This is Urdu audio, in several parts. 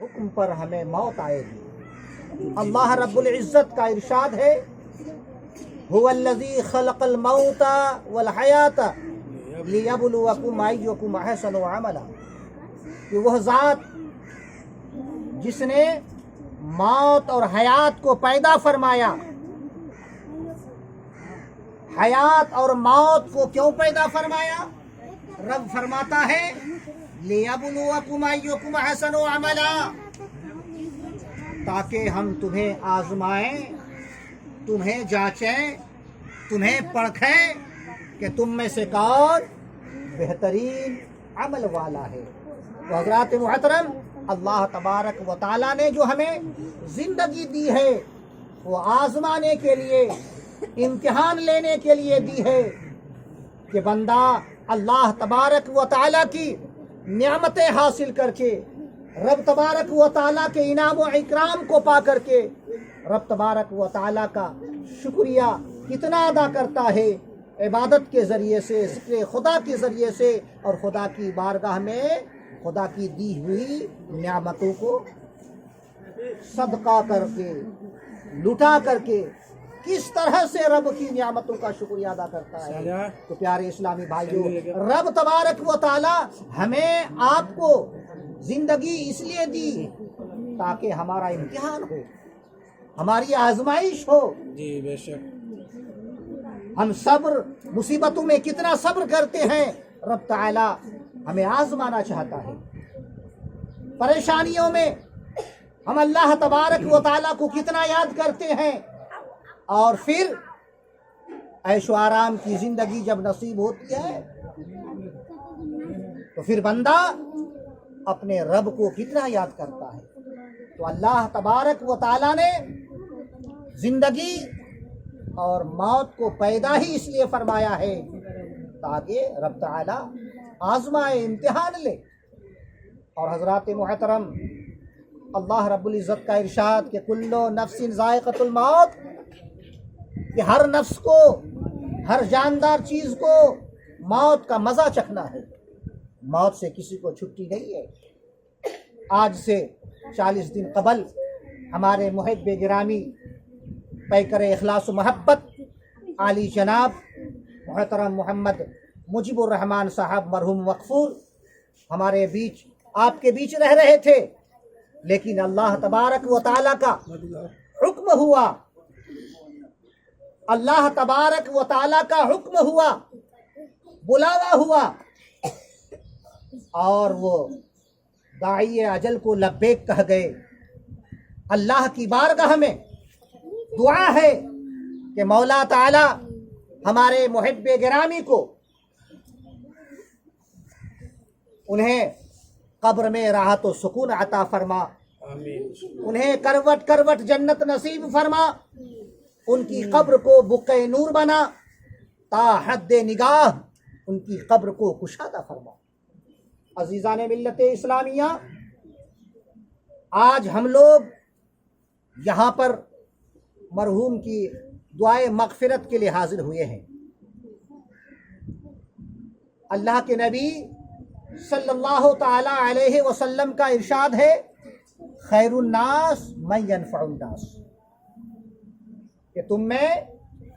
حکم پر ہمیں موت آئے گی۔ اللہ رب العزت کا ارشاد ہے هو الذی خلق الموت والحیات لیبلوکم ایکم احسن عملا، کہ وہ ذات جس نے موت اور حیات کو پیدا فرمایا۔ حیات اور موت کو کیوں پیدا فرمایا؟ رب فرماتا ہے لیبلوکم ایکم احسن عملا، تاکہ ہم تمہیں آزمائیں، تمہیں جانچیں، تمہیں پرکھیں کہ تم میں سے کون بہترین عمل والا ہے۔ تو حضرات محترم، اللہ تبارک و تعالیٰ نے جو ہمیں زندگی دی ہے وہ آزمانے کے لیے، امتحان لینے کے لیے دی ہے کہ بندہ اللہ تبارک و تعالیٰ کی نعمتیں حاصل کر کے، رب تبارک و تعالیٰ کے انعام و اکرام کو پا کر کے رب تبارک و تعالیٰ کا شکریہ کتنا ادا کرتا ہے، عبادت کے ذریعے سے، ذکر خدا کے ذریعے سے، اور خدا کی بارگاہ میں خدا کی دی ہوئی نعمتوں کو صدقہ کر کے، لٹا کر کے کس طرح سے رب کی نعمتوں کا شکریہ ادا کرتا ہے۔ تو پیارے اسلامی بھائیوں، رب تبارک و تعالی ہمیں آپ کو زندگی اس لیے دی تاکہ ہمارا امتحان ہو، ہماری آزمائش ہو۔ جی بے شک۔ ہم صبر، مصیبتوں میں کتنا صبر کرتے ہیں، رب تعالی ہمیں آزمانا چاہتا ہے۔ پریشانیوں میں ہم اللہ تبارک و تعالیٰ کو کتنا یاد کرتے ہیں، اور پھر عیش و آرام کی زندگی جب نصیب ہوتی ہے تو پھر بندہ اپنے رب کو کتنا یاد کرتا ہے۔ تو اللہ تبارک و تعالیٰ نے زندگی اور موت کو پیدا ہی اس لیے فرمایا ہے تاکہ رب تعالیٰ آزمائے، امتحان لے۔ اور حضرات محترم، اللہ رب العزت کا ارشاد کہ کل نفس ذائقۃ الموت، کہ ہر نفس کو، ہر جاندار چیز کو موت کا مزہ چکھنا ہے۔ موت سے کسی کو چھٹی نہیں ہے۔ آج سے 40 دن قبل ہمارے محب گرامی، پیکر اخلاص و محبت، عالی جناب محترم محمد مجیب الرحمان صاحب مرحوم مغفور ہمارے بیچ، آپ کے بیچ رہ رہے تھے، لیکن اللہ تبارک و تعالیٰ کا حکم ہوا، اللہ تبارک و تعالیٰ کا حکم ہوا، بلاوا ہوا، اور وہ داعی اجل کو لبیک کہہ گئے۔ اللہ کی بارگاہ میں دعا ہے کہ مولا تعالی ہمارے محب گرامی کو، انہیں قبر میں راحت و سکون عطا فرما، انہیں کروٹ کروٹ جنت نصیب فرما، ان کی قبر کو بقعہ نور بنا، تا حد نگاہ ان کی قبر کو کشادہ فرما۔ عزیزان ملت اسلامیہ، آج ہم لوگ یہاں پر مرحوم کی دعائے مغفرت کے لیے حاضر ہوئے ہیں۔ اللہ کے نبی صلی اللہ تعالی علیہ وسلم کا ارشاد ہے خیر الناس من ینفع الناس، کہ تم میں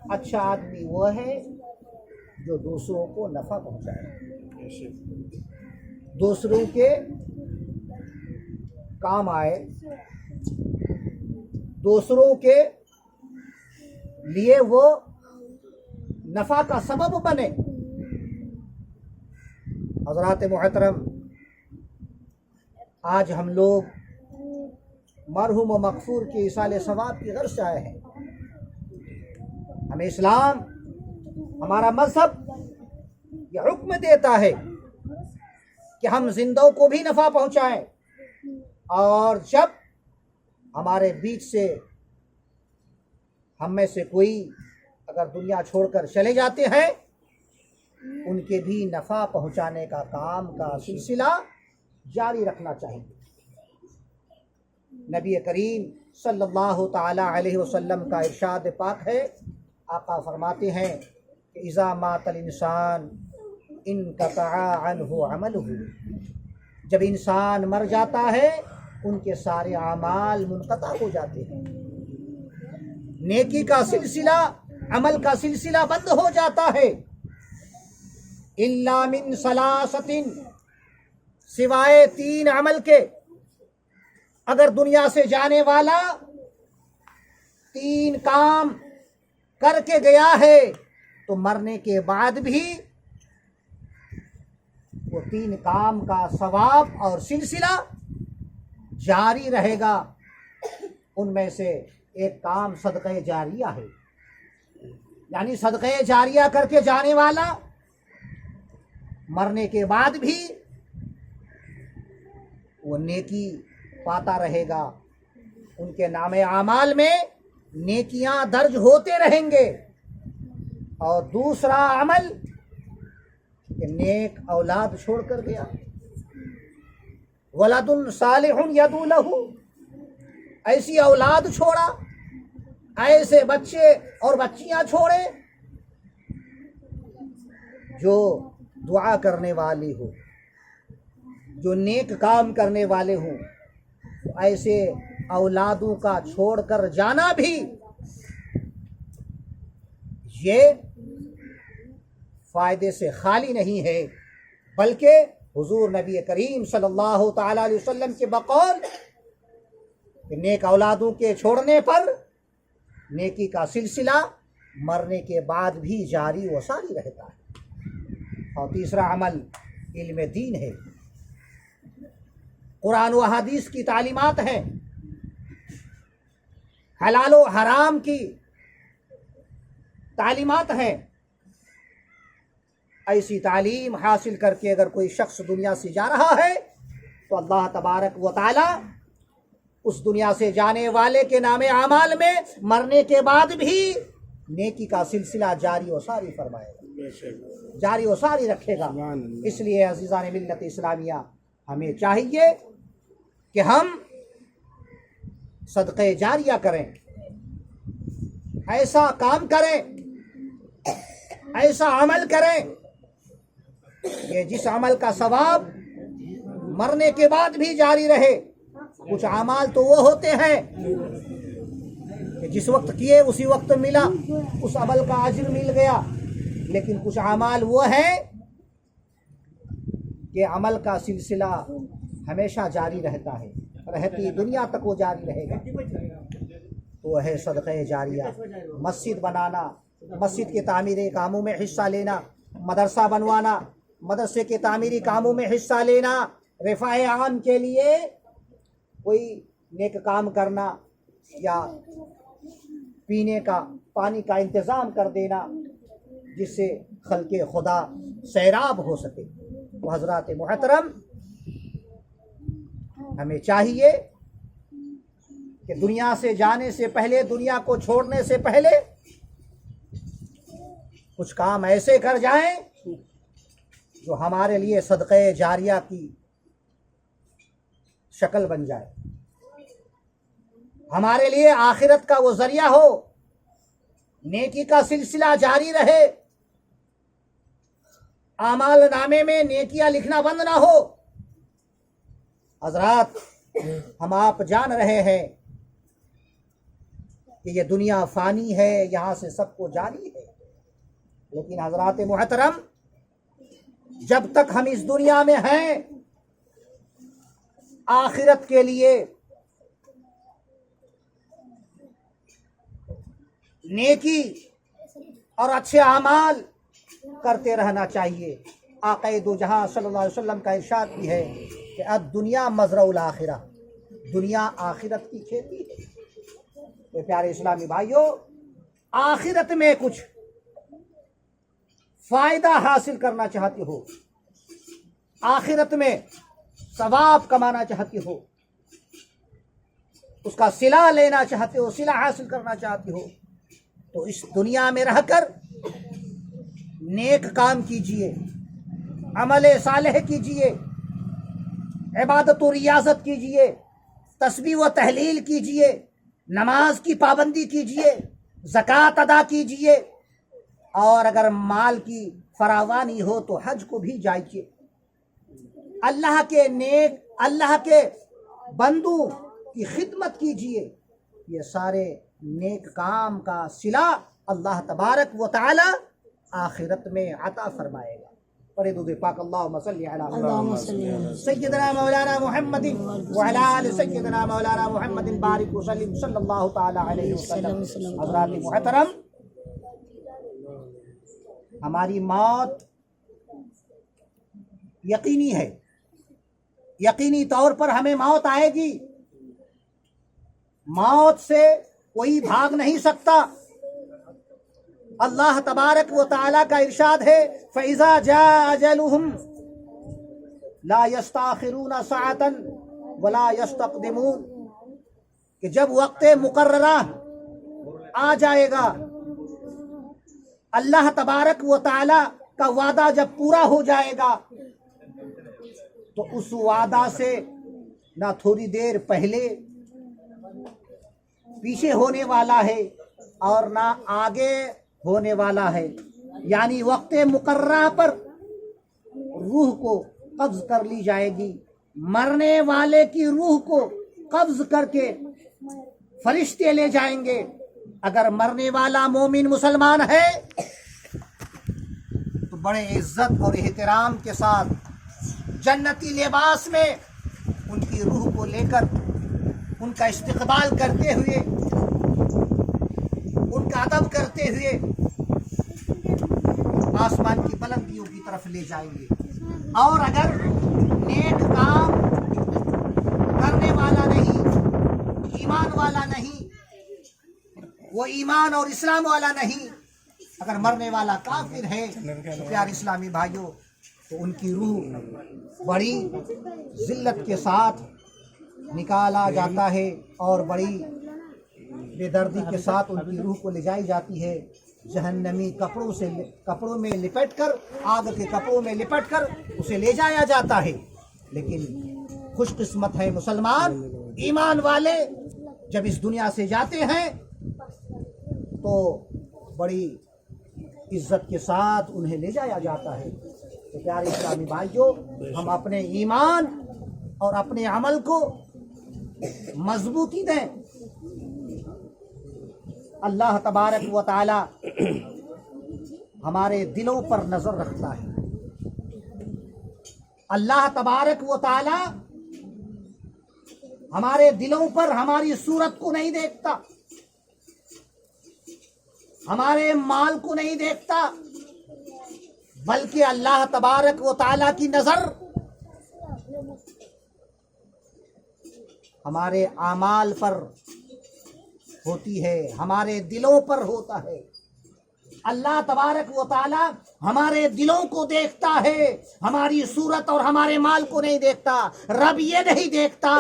اچھا آدمی وہ ہے جو دوسروں کو نفع پہنچائے، دوسروں کے کام آئے، دوسروں کے لیے وہ نفع کا سبب بنے۔ حضرات محترم، آج ہم لوگ مرحوم و مغفور کی ایصال ثواب کی غرض سے آئے ہیں۔ ہمیں اسلام، ہمارا مذہب یہ حکم دیتا ہے کہ ہم زندوں کو بھی نفع پہنچائیں، اور جب ہمارے بیچ سے ہم میں سے کوئی اگر دنیا چھوڑ کر چلے جاتے ہیں، ان کے بھی نفع پہنچانے کا کام کا سلسلہ جاری رکھنا چاہیے۔ نبی کریم صلی اللہ تعالی علیہ وسلم کا ارشاد پاک ہے، آقا فرماتے ہیں کہ اذا مات الانسان انقطع عنہ عملہ، جب انسان مر جاتا ہے ان کے سارے اعمال منقطع ہو جاتے ہیں، نیکی کا سلسلہ، عمل کا سلسلہ بند ہو جاتا ہے۔ الا من ثلاثۃ، سوائے 3 عمل کے، اگر دنیا سے جانے والا 3 کام کر کے گیا ہے تو مرنے کے بعد بھی وہ 3 کام کا ثواب اور سلسلہ جاری رہے گا۔ ان میں سے ایک کام صدقہ جاریہ ہے، یعنی صدقہ جاریہ کر کے جانے والا مرنے کے بعد بھی وہ نیکی پاتا رہے گا، ان کے نام اعمال میں نیکیاں درج ہوتے رہیں گے۔ اور دوسرا عمل کہ نیک اولاد چھوڑ کر گیا، ولد صالح یدعو لہ، ایسی اولاد چھوڑا، ایسے بچے اور بچیاں چھوڑے جو دعا کرنے والی ہو، جو نیک کام کرنے والے ہوں۔ تو ایسے اولادوں کا چھوڑ کر جانا بھی یہ فائدے سے خالی نہیں ہے، بلکہ حضور نبی کریم صلی اللہ تعالی علیہ وسلم کے بقول کہ نیک اولادوں کے چھوڑنے پر نیکی کا سلسلہ مرنے کے بعد بھی جاری و ساری رہتا ہے۔ اور تیسرا عمل علم دین ہے، قرآن و حدیث کی تعلیمات ہیں، حلال و حرام کی تعلیمات ہیں۔ ایسی تعلیم حاصل کر کے اگر کوئی شخص دنیا سے جا رہا ہے تو اللہ تبارک و تعالی اس دنیا سے جانے والے کے نام اعمال میں مرنے کے بعد بھی نیکی کا سلسلہ جاری و ساری فرمائے گا، جاری و ساری رکھے گا۔ اس لیے عزیزان ملت اسلامیہ، ہمیں چاہیے کہ ہم صدقہ جاریہ کریں، ایسا کام کریں، ایسا عمل کریں کہ جس عمل کا ثواب مرنے کے بعد بھی جاری رہے۔ کچھ اعمال تو وہ ہوتے ہیں کہ جس وقت کیے اسی وقت ملا، اس عمل کا اجر مل گیا، لیکن کچھ اعمال وہ ہیں کہ عمل کا سلسلہ ہمیشہ جاری رہتا ہے، رہتی دنیا تک وہ جاری رہے گا۔ تو وہ ہے صدقہ جاریہ، مسجد بنانا، مسجد کے تعمیری کاموں میں حصہ لینا، مدرسہ بنوانا، مدرسے کے تعمیری کاموں میں حصہ لینا، رفع عام کے لیے کوئی نیک کام کرنا یا پینے کا پانی کا انتظام کر دینا جس سے خلق خدا سیراب ہو سکے۔ تو حضرات محترم، ہمیں چاہیے کہ دنیا سے جانے سے پہلے، دنیا کو چھوڑنے سے پہلے کچھ کام ایسے کر جائیں جو ہمارے لیے صدقہ جاریہ کی شکل بن جائے، ہمارے لیے آخرت کا وہ ذریعہ ہو، نیکی کا سلسلہ جاری رہے، اعمال نامے میں نیکیاں لکھنا بند نہ ہو۔ حضرات، ہم آپ جان رہے ہیں کہ یہ دنیا فانی ہے، یہاں سے سب کو جانی ہے، لیکن حضرات محترم، جب تک ہم اس دنیا میں ہیں، آخرت کے لیے نیکی اور اچھے اعمال کرتے رہنا چاہیے۔ آقا دو جہاں صلی اللہ علیہ وسلم کا ارشاد بھی ہے کہ الدنیا مزرع الآخرہ، دنیا آخرت کی کھیتی ہے۔ تو پیارے اسلامی بھائیوں، آخرت میں کچھ فائدہ حاصل کرنا چاہتے ہو، آخرت میں ثواب کمانا چاہتے ہو، اس کا صلہ لینا چاہتے ہو، صلہ حاصل کرنا چاہتے ہو، تو اس دنیا میں رہ کر نیک کام کیجئے، عمل صالح کیجئے، عبادت و ریاضت کیجئے، تسبیح و تحلیل کیجئے، نماز کی پابندی کیجئے، زکوٰۃ ادا کیجئے، اور اگر مال کی فراوانی ہو تو حج کو بھی جائیے۔ اللہ کے بندوں کی خدمت کیجئے، یہ سارے نیک کام کا صلہ اللہ تبارک و تعالی آخرت میں عطا فرمائے گا۔ پڑھے درود پاک اللہم صلی علی سیدنا مولانا محمد وعلی آل سیدنا مولانا محمد بارک وسلم صلی اللہ تعالی علیہ وسلم۔ حضرات محترم، ہماری موت یقینی ہے، یقینی طور پر ہمیں موت آئے گی، موت سے کوئی بھاگ نہیں سکتا۔ اللہ تبارک و تعالیٰ کا ارشاد ہے فَإِذَا جَاءَ أَجَلُهُمْ لَا يَسْتَأْخِرُونَ سَاعَةً وَلَا يَسْتَقْدِمُونَ، کہ جب وقت مقررہ آ جائے گا، اللہ تبارک و تعالیٰ کا وعدہ جب پورا ہو جائے گا تو اس وعدہ سے نہ تھوڑی دیر پہلے پیچھے ہونے والا ہے اور نہ آگے ہونے والا ہے، یعنی وقت مقررہ پر روح کو قبض کر لی جائے گی۔ مرنے والے کی روح کو قبض کر کے فرشتے لے جائیں گے۔ اگر مرنے والا مومن مسلمان ہے تو بڑے عزت اور احترام کے ساتھ جنتی لباس میں ان کی روح کو لے کر ان کا استقبال کرتے ہوئے، ان کا ادب کرتے ہوئے آسمان کی بلندیوں کی طرف لے جائیں گے۔ اور اگر نیک کام کرنے والا نہیں، ایمان والا نہیں، وہ ایمان اور اسلام والا نہیں، اگر مرنے والا کافر ہے تو پیارے اسلامی بھائیوں، تو ان کی روح بڑی ذلت کے ساتھ نکالا جاتا ہے اور بڑی بے دردی کے ساتھ ان کی روح کو لے جائی جاتی ہے، جہنمی کپڑوں میں لپٹ کر، آگ کے کپڑوں میں لپٹ کر اسے لے جایا جاتا ہے۔ لیکن خوش قسمت ہے مسلمان، ایمان والے جب اس دنیا سے جاتے ہیں تو بڑی عزت کے ساتھ انہیں لے جایا جاتا ہے۔ تو پیارے اسلامی بھائیوں، ہم اپنے ایمان اور اپنے عمل کو مضبوطی دیں۔ اللہ تبارک و تعالی ہمارے دلوں پر نظر رکھتا ہے۔ اللہ تبارک و تعالی ہمارے دلوں پر ہماری صورت کو نہیں دیکھتا، ہمارے مال کو نہیں دیکھتا، بلکہ اللہ تبارک و تعالی کی نظر ہمارے اعمال پر ہوتی ہے، ہمارے دلوں پر ہوتا ہے۔ اللہ تبارک و تعالی ہمارے دلوں کو دیکھتا ہے، ہماری صورت اور ہمارے مال کو نہیں دیکھتا۔ رب یہ نہیں دیکھتا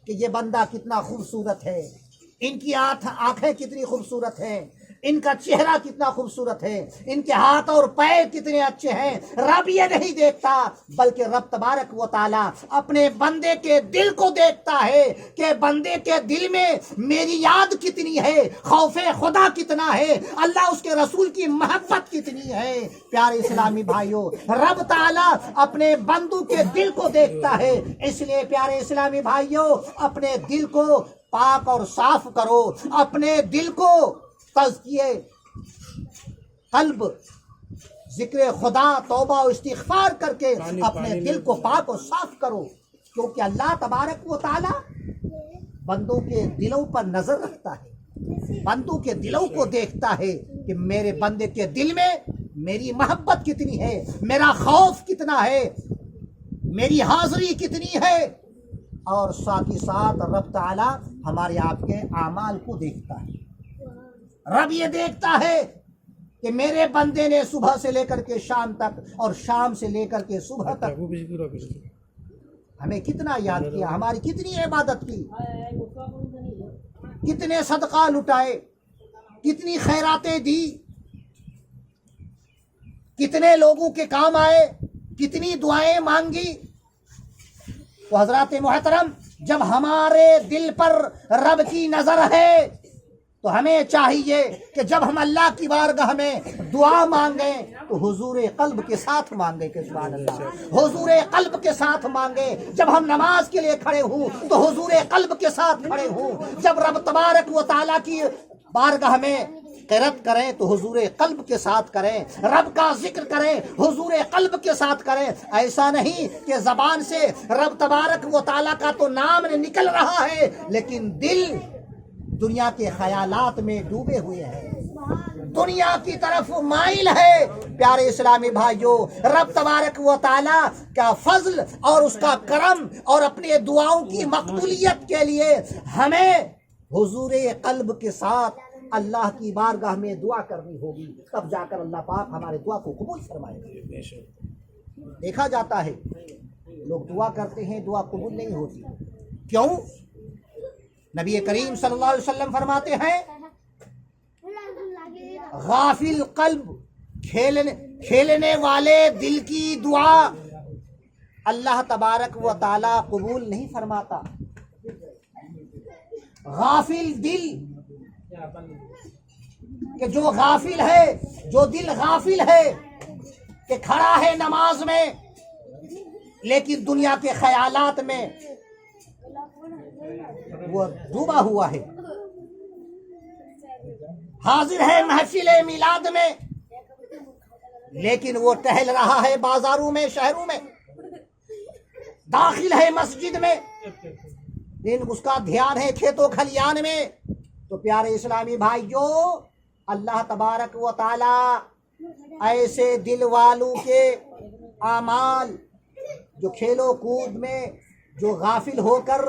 کہ یہ بندہ کتنا خوبصورت ہے، ان کی آنکھیں کتنی خوبصورت ہیں، ان کا چہرہ کتنا خوبصورت ہے، ان کے ہاتھ اور پیر کتنے اچھے ہیں۔ رب یہ نہیں دیکھتا، بلکہ رب تبارک و تعالی اپنے بندے کے دل کو دیکھتا ہے کہ بندے کے دل میں میری یاد کتنی ہے، خوف خدا کتنا ہے، اللہ اس کے رسول کی محبت کتنی ہے۔ پیارے اسلامی بھائیوں، رب تعالی اپنے بندوں کے دل کو دیکھتا ہے، اس لیے پیارے اسلامی بھائیوں، اپنے دل کو پاک اور صاف کرو، اپنے دل کو تزکیے قلب، ذکر خدا، توبہ و استغفار کر کے اپنے دل کو پاک و صاف کرو، کیونکہ اللہ تبارک و تعالی بندوں کے دلوں پر نظر رکھتا ہے، بندوں کے دلوں کو دیکھتا ہے کہ میرے بندے کے دل میں میری محبت کتنی ہے، میرا خوف کتنا ہے، میری حاضری کتنی ہے۔ اور ساتھ ہی ساتھ رب تعالی ہمارے آپ کے اعمال کو دیکھتا ہے۔ رب یہ دیکھتا ہے کہ میرے بندے نے صبح سے لے کر کے شام تک اور شام سے لے کر کے صبح تک ہمیں کتنا یاد کیا، ہماری کتنی عبادت کی، کتنے صدقہ لٹائے، کتنی خیراتیں دی، کتنے لوگوں کے کام آئے، کتنی دعائیں مانگی۔ تو حضرات محترم، جب ہمارے دل پر رب کی نظر ہے تو ہمیں چاہیے کہ جب ہم اللہ کی بارگاہ میں دعا مانگیں تو حضور قلب کے ساتھ مانگیں کہ سبحان اللہ، حضور قلب کے ساتھ مانگیں۔ جب ہم نماز کے لیے کھڑے ہوں تو حضور قلب کے ساتھ کھڑے ہوں۔ جب رب تبارک و تعالیٰ کی بارگاہ میں قرات کریں تو حضور قلب کے ساتھ کریں، رب کا ذکر کریں حضور قلب کے ساتھ کریں۔ ایسا نہیں کہ زبان سے رب تبارک و تعالیٰ کا تو نام نکل رہا ہے لیکن دل دنیا کے خیالات میں ڈوبے ہوئے ہیں، دنیا کی طرف مائل ہے۔ پیارے اسلامی بھائیوں، رب تبارک و تعالیٰ کا فضل اور اس کا کرم اور اپنے دعاؤں کی مقبولیت کے لیے ہمیں حضور قلب کے ساتھ اللہ کی بارگاہ میں دعا کرنی ہوگی، تب جا کر اللہ پاک ہمارے دعا کو قبول فرمائے گا۔ دیکھا جاتا ہے لوگ دعا کرتے ہیں، دعا قبول نہیں ہوتی، کیوں؟ نبی کریم صلی اللہ علیہ وسلم فرماتے ہیں غافل قلب، کھیلنے والے دل کی دعا اللہ تبارک و تعالی قبول نہیں فرماتا۔ غافل دل کہ جو غافل ہے، جو دل غافل ہے کہ کھڑا ہے نماز میں لیکن دنیا کے خیالات میں وہ ڈوبا ہوا ہے، حاضر ہے محفل میلاد میں لیکن وہ ٹہل رہا ہے بازاروں میں، شہروں میں، داخل ہے مسجد میں لیکن اس کا دھیان ہے کھیتوں کھلیان میں۔ تو پیارے اسلامی بھائیوں، اللہ تبارک و تعالی ایسے دل والوں کے اعمال جو کھیلوں کود میں جو غافل ہو کر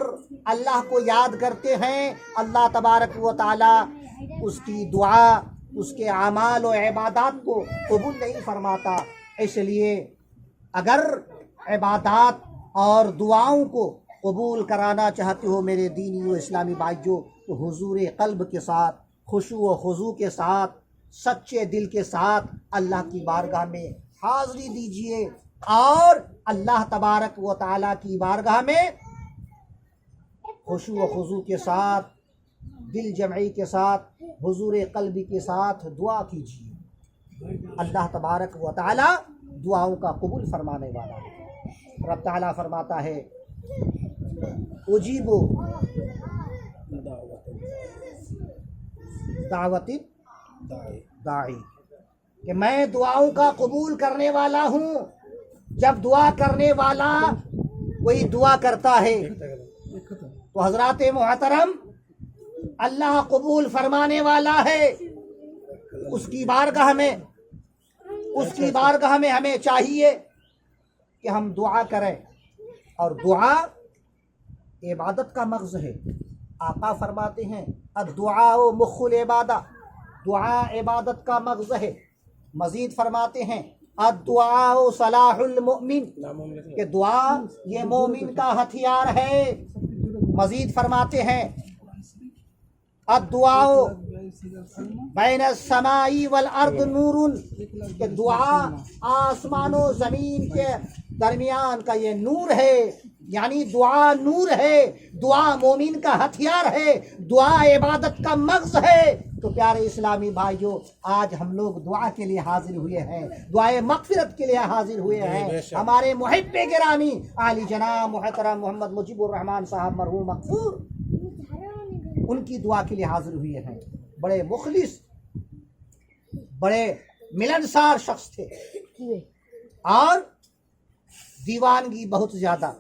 اللہ کو یاد کرتے ہیں، اللہ تبارک و تعالی اس کی دعا، اس کے اعمال و عبادات کو قبول نہیں فرماتا۔ اس لیے اگر عبادات اور دعاؤں کو قبول کرانا چاہتے ہو میرے دینی و اسلامی بھائیوں، تو حضور قلب کے ساتھ، خشوع و خضوع کے ساتھ، سچے دل کے ساتھ اللہ کی بارگاہ میں حاضری دیجئے اور اللہ تبارک و تعالیٰ کی بارگاہ میں خشوع و خضوع کے ساتھ، دل جمعی کے ساتھ، حضور قلبی کے ساتھ دعا کیجیے۔ اللہ تبارک و تعالیٰ دعاؤں کا قبول فرمانے والا ہے۔ رب تعالیٰ فرماتا ہے اجیبو دعوت داعی، کہ میں دعاؤں کا قبول کرنے والا ہوں۔ جب دعا کرنے والا کوئی دعا کرتا ہے تو حضرات محترم اللہ قبول فرمانے والا ہے۔ اس کی بارگاہ میں ہمیں چاہیے کہ ہم دعا کریں، اور دعا عبادت کا مغز ہے۔ آقا فرماتے ہیں الدعاء مخ العبادہ، دعا عبادت کا مغز ہے۔ مزید فرماتے ہیں الدعاء صلاح المؤمن، کہ دعا یہ مومن کا ہتھیار ہے۔ مزید فرماتے ہیں الدعاء بین السماء والارض نور، کہ دعا آسمان و زمین کے درمیان کا یہ نور ہے، یعنی دعا نور ہے، دعا مومن کا ہتھیار ہے، دعا عبادت کا مغز ہے۔ تو پیارے اسلامی بھائیوں، آج ہم لوگ دعا کے لیے حاضر ہوئے ہیں، دعائے مغفرت کے لیے حاضر ہوئے ہیں۔ ہمارے محب گرامی عالی جناب محترم محمد مجیب الرحمن صاحب مرحوم مغفور، ان کی دعا کے لیے حاضر ہوئے ہیں۔ بڑے مخلص، بڑے ملنسار شخص تھے اور دیوانگی بہت زیادہ،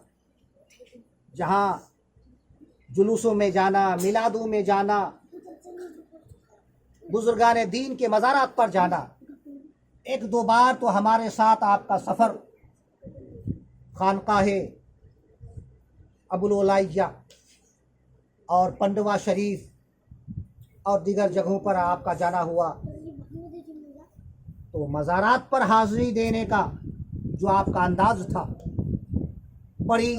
جہاں جلوسوں میں جانا، میلادوں میں جانا، بزرگان دین کے مزارات پر جانا۔ ایک دو بار تو ہمارے ساتھ آپ کا سفر خانقاہ ابوالولیہ اور پنڈوا شریف اور دیگر جگہوں پر آپ کا جانا ہوا۔ تو مزارات پر حاضری دینے کا جو آپ کا انداز تھا، بڑی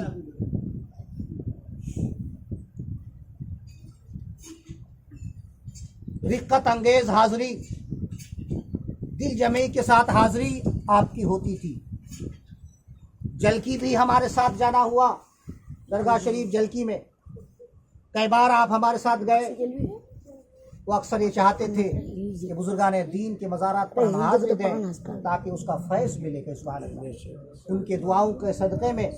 رقت انگیز حاضری، دل جمعی کے ساتھ حاضری آپ کی ہوتی تھی۔ جلکی بھی ہمارے ساتھ جانا ہوا، درگاہ شریف جلکی میں کئی بار آپ ہمارے ساتھ گئے۔ وہ اکثر یہ چاہتے تھے کہ بزرگان دین کے مزارات پر ہم حاضر دیں تاکہ اس کا فیض ملے کہ سبحان اللہ، ان کے دعاؤں کے صدقے میں،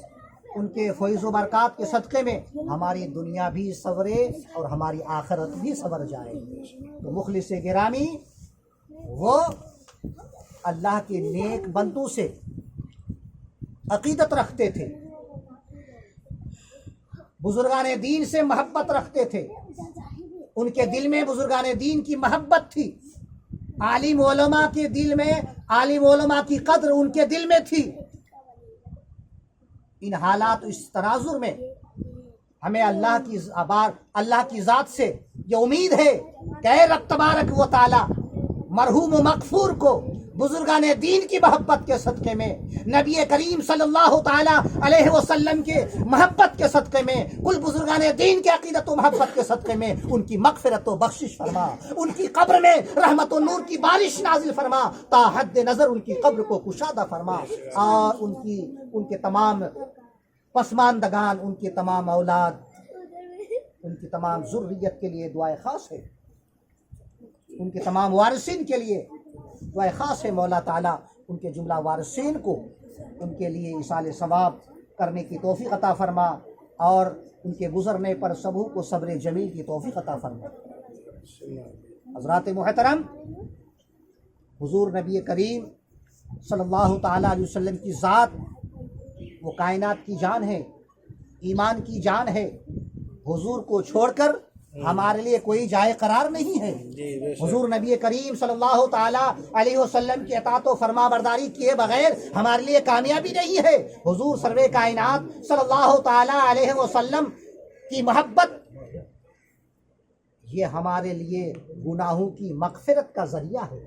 ان کے فیض و برکات کے صدقے میں ہماری دنیا بھی سنورے اور ہماری آخرت بھی سنور جائے۔ تو مخلص گرامی وہ اللہ کے نیک بندوں سے عقیدت رکھتے تھے، بزرگان دین سے محبت رکھتے تھے، ان کے دل میں بزرگان دین کی محبت تھی، عالم علماء کے دل میں عالم علماء کی قدر ان کے دل میں تھی۔ ان حالات اس تناظر میں ہمیں اللہ کی ذات سے یہ امید ہے کہ اے رب تبارک و تعالی مرحوم و مغفور کو بزرگان دین کی محبت کے صدقے میں، نبی کریم صلی اللہ تعالی علیہ وسلم کے محبت کے صدقے میں، کل بزرگان دین کے عقیدت و محبت کے صدقے میں ان کی مغفرت و بخشش فرما، ان کی قبر میں رحمت و نور کی بارش نازل فرما، تا حد نظر ان کی قبر کو کشادہ فرما، اور ان کے تمام پسماندگان، ان کے تمام اولاد، ان کی تمام ذریت کے لیے دعائے خاص ہے، ان کے تمام وارثین کے لیے دعائے خاص ہے۔ مولا تعالیٰ ان کے جملہ وارثین کو ان کے لیے ایصال ثواب کرنے کی توفیق عطا فرما، اور ان کے گزرنے پر سبوں کو صبر جمیل کی توفیق عطا فرما۔ حضرات محترم، حضور نبی کریم صلی اللہ تعالیٰ علیہ وسلم کی ذات وہ کائنات کی جان ہے، ایمان کی جان ہے، حضور کو چھوڑ کر ہمارے لیے کوئی جائے قرار نہیں ہے۔ حضور نبی کریم صلی اللہ تعالیٰ علیہ وسلم کی اطاعت و فرما برداری کیے بغیر ہمارے لیے کامیابی نہیں ہے۔ حضور سرور کائنات صلی اللہ تعالیٰ علیہ وسلم کی محبت یہ ہمارے لیے گناہوں کی مغفرت کا ذریعہ ہے۔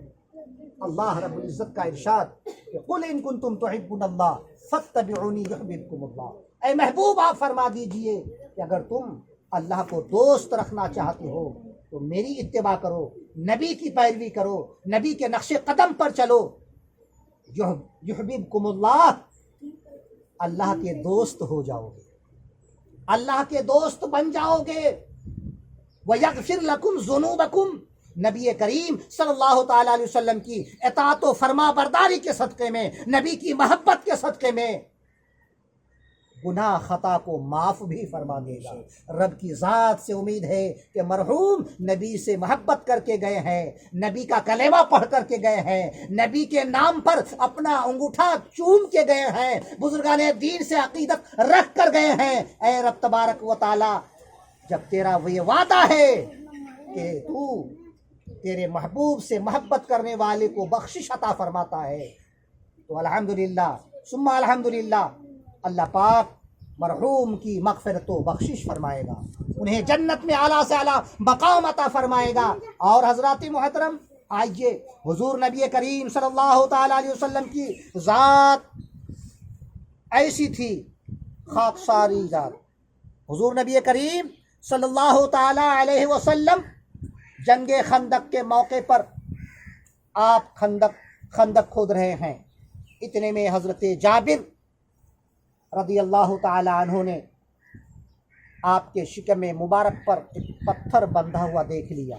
اللہ رب العزت کا ارشاد کہ قل ان کنتم تحبون اللہ فاتبعونی یحببکم اللہ، اے محبوب آپ فرما دیجئے کہ اگر تم اللہ کو دوست رکھنا چاہتے ہو تو میری اتباع کرو، نبی کی پیروی کرو، نبی کے نقش قدم پر چلو، یحببکم اللہ، اللہ کے دوست ہو جاؤ گے، اللہ کے دوست بن جاؤ گے۔ وَيَغْفِرْ لَكُمْ ذُنُوبَكُمْ، نبی کریم صلی اللہ تعالیٰ علیہ وسلم کی اطاعت و فرما برداری کے صدقے میں، نبی کی محبت کے صدقے میں گناہ خطا کو معاف بھی فرما دے گا۔ رب کی ذات سے امید ہے کہ مرحوم نبی سے محبت کر کے گئے ہیں، نبی کا کلمہ پڑھ کر کے گئے ہیں، نبی کے نام پر اپنا انگوٹھا چوم کے گئے ہیں، بزرگان دین سے عقیدت رکھ کر گئے ہیں۔ اے رب تبارک و تعالی، جب تیرا یہ وعدہ ہے کہ تو تیرے محبوب سے محبت کرنے والے کو بخشش عطا فرماتا ہے، تو الحمدللہ ثم الحمدللہ اللہ پاک مرحوم کی مغفرت و بخشش فرمائے گا، انہیں جنت میں اعلیٰ سے اعلیٰ مقام عطا فرمائے گا۔ اور حضرات محترم، آئیے، حضور نبی کریم صلی اللہ تعالیٰ علیہ وسلم کی ذات ایسی تھی، خاکساری ذات۔ حضور نبی کریم صلی اللہ تعالیٰ علیہ وسلم جنگ خندق کے موقع پر آپ خندق کھود رہے ہیں، اتنے میں حضرت جابر رضی اللہ تعالی عنہ نے آپ کے شکم مبارک پر ایک پتھر بندھا ہوا دیکھ لیا،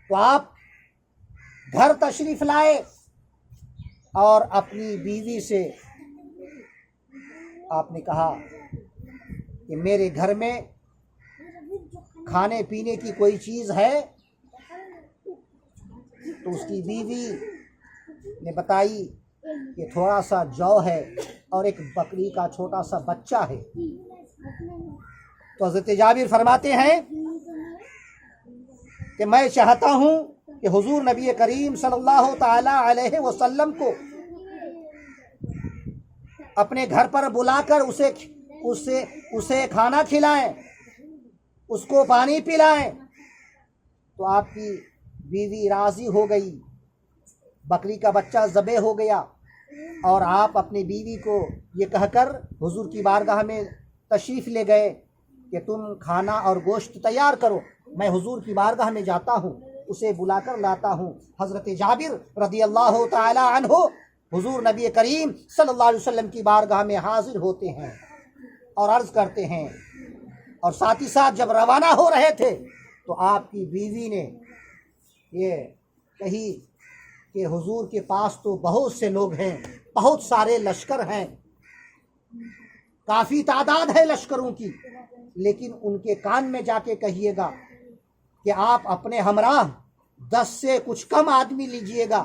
تو آپ گھر تشریف لائے اور اپنی بیوی سے آپ نے کہا کہ میرے گھر میں کھانے پینے کی کوئی چیز ہے؟ تو اس کی بیوی نے بتائی کہ تھوڑا سا جو ہے اور ایک بکری کا چھوٹا سا بچہ ہے۔ تو حضرت جابر فرماتے ہیں کہ میں چاہتا ہوں کہ حضور نبی کریم صلی اللہ تعالی علیہ وسلم کو اپنے گھر پر بلا کر اسے کھانا کھلائیں، اس کو پانی پلائیں۔ تو آپ کی بیوی راضی ہو گئی، بکری کا بچہ ذبح ہو گیا، اور آپ اپنی بیوی کو یہ کہہ کر حضور کی بارگاہ میں تشریف لے گئے کہ تم کھانا اور گوشت تیار کرو، میں حضور کی بارگاہ میں جاتا ہوں، اسے بلا کر لاتا ہوں۔ حضرت جابر رضی اللہ تعالی عنہ حضور نبی کریم صلی اللہ علیہ وسلم کی بارگاہ میں حاضر ہوتے ہیں اور عرض کرتے ہیں، اور ساتھ ہی ساتھ جب روانہ ہو رہے تھے تو آپ کی بیوی نے یہ کہی کہ حضور کے پاس تو بہت سے لوگ ہیں، بہت سارے لشکر ہیں، کافی تعداد ہے لشکروں کی، لیکن ان کے کان میں جا کے کہیے گا کہ آپ اپنے ہمراہ 10 سے کچھ کم آدمی لیجئے گا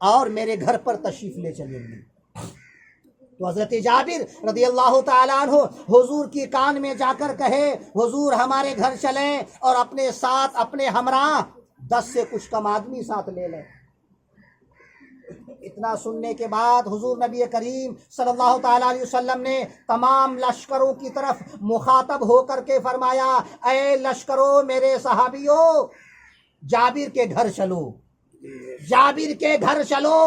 اور میرے گھر پر تشریف لے چلیں گے۔ تو حضرت جابر رضی اللہ تعالیٰ عنہ حضور کی کان میں جا کر کہے حضور ہمارے گھر چلیں اور اپنے ساتھ اپنے ہمراہ 10 سے کچھ کم آدمی ساتھ لے لیں۔ اتنا سننے کے بعد حضور نبی کریم صلی اللہ تعالیٰ علیہ وسلم نے تمام لشکروں کی طرف مخاطب ہو کر کے فرمایا، اے لشکروں میرے صحابیوں، جابر کے گھر چلو، جابر کے گھر چلو،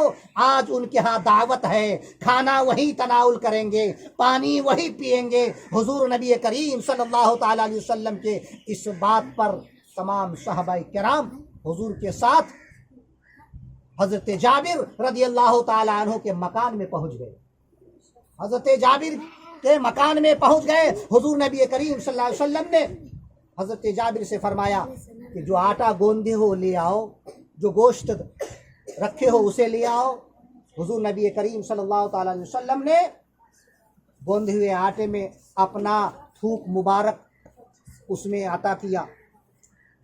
آج ان کے ہاں دعوت ہے، کھانا وہی تناول کریں گے، پانی وہی پئیں گے۔ حضور نبی کریم صلی اللہ تعالیٰ علیہ وسلم کے اس بات پر تمام صحابہ کرام حضور کے ساتھ حضرت جابر رضی اللہ تعالیٰ عنہ کے مکان میں پہنچ گئے۔ حضرت جابر کے مکان میں پہنچ گئے۔ حضور نبی کریم صلی اللہ علیہ وسلم نے حضرت جابر سے فرمایا کہ جو آٹا گوندے ہو لے آؤ، جو گوشت رکھے ہو اسے لے آؤ۔ حضور نبی کریم صلی اللہ تعالیٰ علیہ وسلم نے گوندے ہوئے آٹے میں اپنا تھوک مبارک اس میں عطا کیا،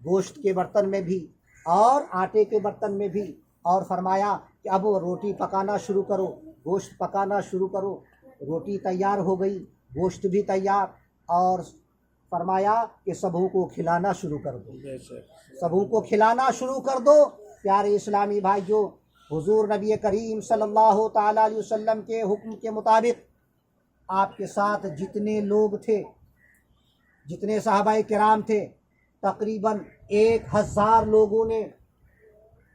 گوشت کے برتن میں بھی اور آٹے کے برتن میں بھی، اور فرمایا کہ اب روٹی پکانا شروع کرو، گوشت پکانا شروع کرو۔ روٹی تیار ہو گئی، گوشت بھی تیار، اور فرمایا کہ سبھوں کو کھلانا شروع کر دو، سبھوں کو کھلانا شروع کر دو۔ پیارے اسلامی بھائیو، حضور نبی کریم صلی اللہ تعالیٰ علیہ وسلم کے حکم کے مطابق آپ کے ساتھ جتنے لوگ تھے، جتنے صحابہ کرام تھے، تقریباً 1000 لوگوں نے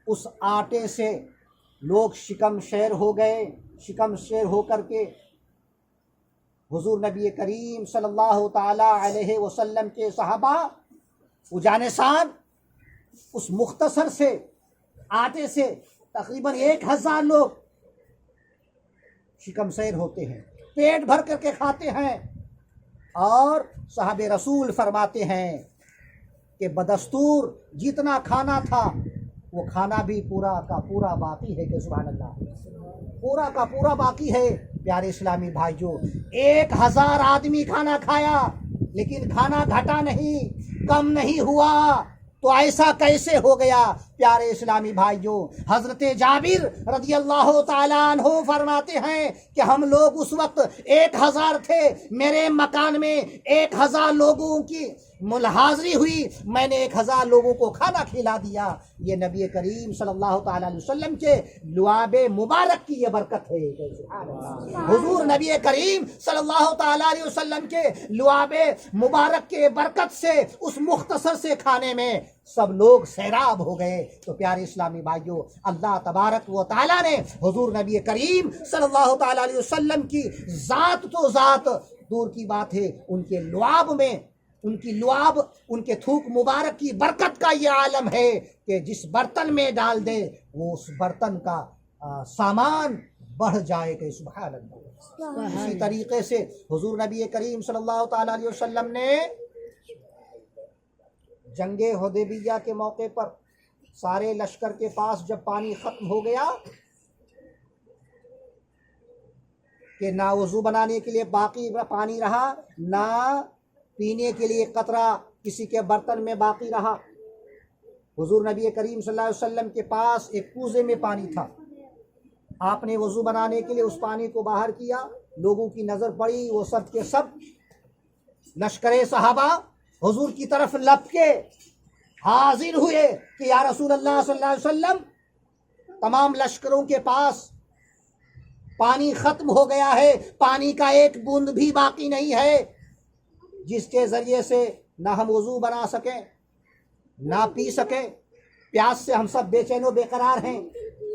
اس آٹے سے لوگ شکم شیر ہو گئے۔ شکم شیر ہو کر کے حضور نبی کریم صلی اللہ تعالی علیہ وسلم کے صحابہ وہ جانسان اس مختصر سے آٹے سے تقریباً 1000 لوگ شکم شیر ہوتے ہیں، پیٹ بھر کر کے کھاتے ہیں۔ اور صحاب رسول فرماتے ہیں کہ بدستور جتنا کھانا تھا وہ کھانا بھی پورا کا پورا باقی ہے، کہ سبحان اللہ، پورا کا پورا باقی ہے۔ پیارے اسلامی بھائیوں، 1000 آدمی کھانا کھایا لیکن کھانا گھٹا نہیں، کم نہیں ہوا، تو ایسا کیسے ہو گیا؟ پیارے اسلامی بھائیوں، حضرت جابر رضی اللہ تعالیٰ عنہ فرماتے ہیں کہ ہم لوگ اس وقت 1000 تھے، میرے مکان میں 1000 لوگوں کی حاضری ہوئی، میں نے 1000 لوگوں کو کھانا کھلا دیا۔ یہ نبی کریم صلی اللہ تعالیٰ علیہ وسلم کے لعاب مبارک کی یہ برکت ہے۔ حضور نبی کریم صلی اللہ تعالیٰ علیہ وسلم کے لعاب مبارک کے برکت سے اس مختصر سے کھانے میں سب لوگ سیراب ہو گئے۔ تو پیارے اسلامی بھائیوں، اللہ تبارک و تعالیٰ نے حضور نبی کریم صلی اللہ تعالیٰ علیہ وسلم کی ذات تو ذات دور کی بات ہے، ان کے لعاب میں، ان کی لعاب، ان کے تھوک مبارک کی برکت کا یہ عالم ہے کہ جس برتن میں ڈال دے وہ اس برتن کا سامان بڑھ جائے کہ سبحان اللہ۔ اسی طریقے سے حضور نبی کریم صلی اللہ تعالیٰ علیہ وسلم نے جنگ حدیبیہ کے موقع پر سارے لشکر کے پاس جب پانی ختم ہو گیا کہ نہ وضو بنانے کے لیے باقی پانی رہا، نہ پینے کے لیے قطرہ کسی کے برتن میں باقی رہا، حضور نبی کریم صلی اللہ علیہ وسلم کے پاس ایک کوزے میں پانی تھا۔ آپ نے وضو بنانے کے لیے اس پانی کو باہر کیا، لوگوں کی نظر پڑی، وہ سب کے سب لشکر صحابہ حضور کی طرف لپکے حاضر ہوئے کہ یا رسول اللہ صلی اللہ علیہ وسلم، تمام لشکروں کے پاس پانی ختم ہو گیا ہے، پانی کا ایک بوند بھی باقی نہیں ہے جس کے ذریعے سے نہ ہم وضو بنا سکیں نہ پی سکیں، پیاس سے ہم سب بے چین و بے قرار ہیں۔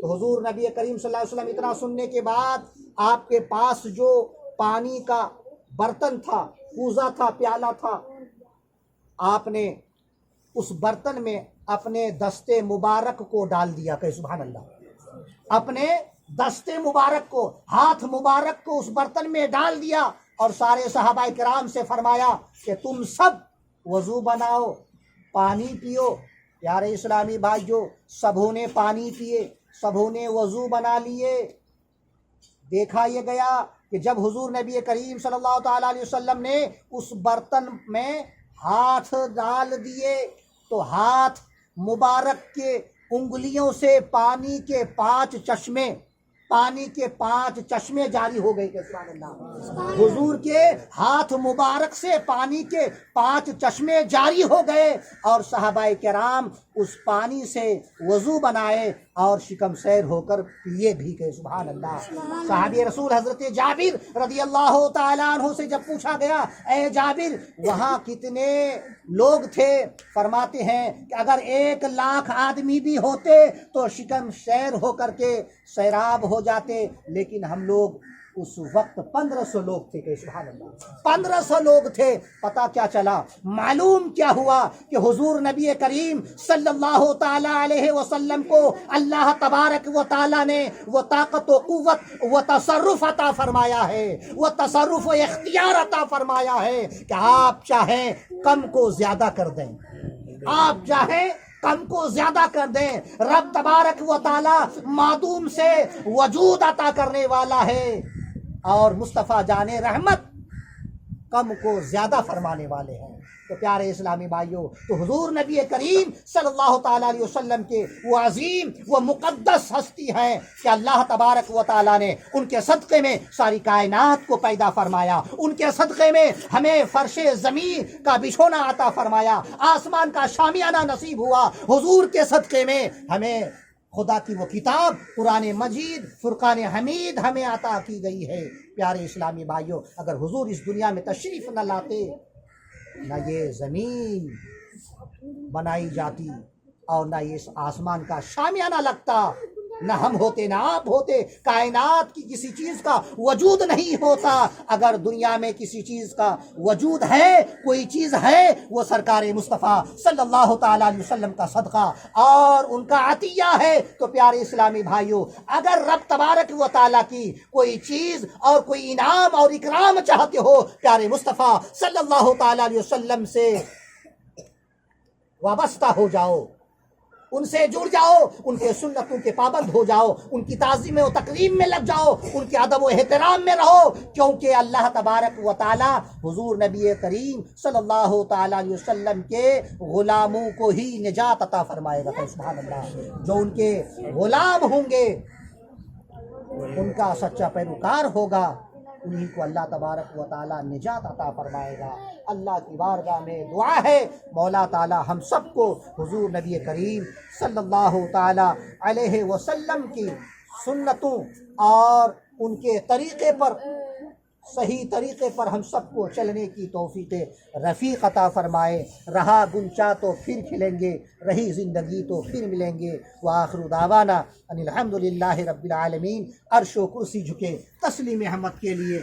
تو حضور نبی کریم صلی اللہ علیہ وسلم اتنا سننے کے بعد آپ کے پاس جو پانی کا برتن تھا، کوزہ تھا، پیالہ تھا، آپ نے اس برتن میں اپنے دستے مبارک کو ڈال دیا کہ سبحان اللہ، اپنے دستے مبارک کو، ہاتھ مبارک کو اس برتن میں ڈال دیا اور سارے صحابہ کرام سے فرمایا کہ تم سب وضو بناؤ، پانی پیو پیارے اسلامی بھائیو، سبھوں نے پانی پیے، سبھوں نے وضو بنا لیے۔ دیکھا یہ گیا کہ جب حضور نبی کریم صلی اللہ تعالیٰ علیہ وسلم نے اس برتن میں ہاتھ ڈال دیے تو ہاتھ مبارک کے انگلیوں سے پانی کے 5 چشمے جاری ہو گئے کہ سبحان اللہ، حضور کے ہاتھ مبارک سے پانی کے 5 چشمے جاری ہو گئے، اور صحابہ کرام اس پانی سے وضو بنائے اور شکم سیر ہو کر پیے بھی کہ سبحان اللہ۔ صحابی رسول حضرت جابر رضی اللہ تعالیٰ عنہ سے جب پوچھا گیا، اے جابر وہاں کتنے لوگ تھے؟ فرماتے ہیں کہ اگر 1 لاکھ آدمی بھی ہوتے تو شکم سیر ہو کر کے سیراب ہو جاتے، لیکن ہم لوگ اس وقت 1500 لوگ تھے کہ سبحان اللہ، 1500 لوگ تھے۔ پتہ کیا چلا، معلوم کیا ہوا کہ حضور نبی کریم صلی اللہ تعالی علیہ وسلم کو اللہ تبارک و تعالی نے وہ طاقت و قوت و تصرف عطا فرمایا ہے، وہ تصرف و اختیار عطا فرمایا ہے کہ آپ چاہیں کم کو زیادہ کر دیں، آپ چاہیں کم کو زیادہ کر دیں۔ رب تبارک و تعالی معدوم سے وجود عطا کرنے والا ہے، اور مصطفیٰ جان رحمت کم کو زیادہ فرمانے والے ہیں۔ تو پیارے اسلامی بھائیوں، تو حضور نبی کریم صلی اللہ تعالیٰ علیہ وسلم کے وہ عظیم وہ مقدس ہستی ہیں کہ اللہ تبارک و تعالیٰ نے ان کے صدقے میں ساری کائنات کو پیدا فرمایا، ان کے صدقے میں ہمیں فرش زمین کا بچھونا عطا فرمایا، آسمان کا شامیانہ نصیب ہوا، حضور کے صدقے میں ہمیں خدا کی وہ کتاب قرآن مجید فرقان حمید ہمیں عطا کی گئی ہے۔ پیارے اسلامی بھائیوں، اگر حضور اس دنیا میں تشریف نہ لاتے، نہ یہ زمین بنائی جاتی اور نہ یہ اس آسمان کا شامیانہ لگتا، نہ ہم ہوتے نہ آپ ہوتے، کائنات کی کسی چیز کا وجود نہیں ہوتا۔ اگر دنیا میں کسی چیز کا وجود ہے، کوئی چیز ہے، وہ سرکار مصطفیٰ صلی اللہ تعالیٰ علیہ وسلم کا صدقہ اور ان کا عطیہ ہے۔ تو پیارے اسلامی بھائیوں، اگر رب تبارک و تعالیٰ کی کوئی چیز اور کوئی انعام اور اکرام چاہتے ہو، پیارے مصطفیٰ صلی اللہ تعالیٰ علیہ وسلم سے وابستہ ہو جاؤ، ان سے جڑ جاؤ، ان کے سنتوں کے پابند ہو جاؤ، ان کی تعظیم و تکریم میں لگ جاؤ، ان کے ادب و احترام میں رہو، کیونکہ اللہ تبارک و تعالی حضور نبی کریم صلی اللہ تعالیٰ علیہ وسلم کے غلاموں کو ہی نجات عطا فرمائے گا۔ سبحان اللہ، جو ان کے غلام ہوں گے، ان کا سچا پیروکار ہوگا، انہی کو اللہ تبارک و تعالیٰ نجات عطا فرمائے گا۔ اللہ کی بارگاہ میں دعا ہے، مولا تعالیٰ ہم سب کو حضور نبی کریم صلی اللہ تعالیٰ علیہ وسلم کی سنتوں اور ان کے طریقے پر، صحیح طریقے پر ہم سب کو چلنے کی توفیق رفیق عطا فرمائے۔ رہا گنچا تو پھر کھلیں گے، رہی زندگی تو پھر ملیں گے۔ وآخر دعوانا ان الحمدللہ رب العالمین۔ عرش و کرسی جھکے تسلیم احمد کے لیے۔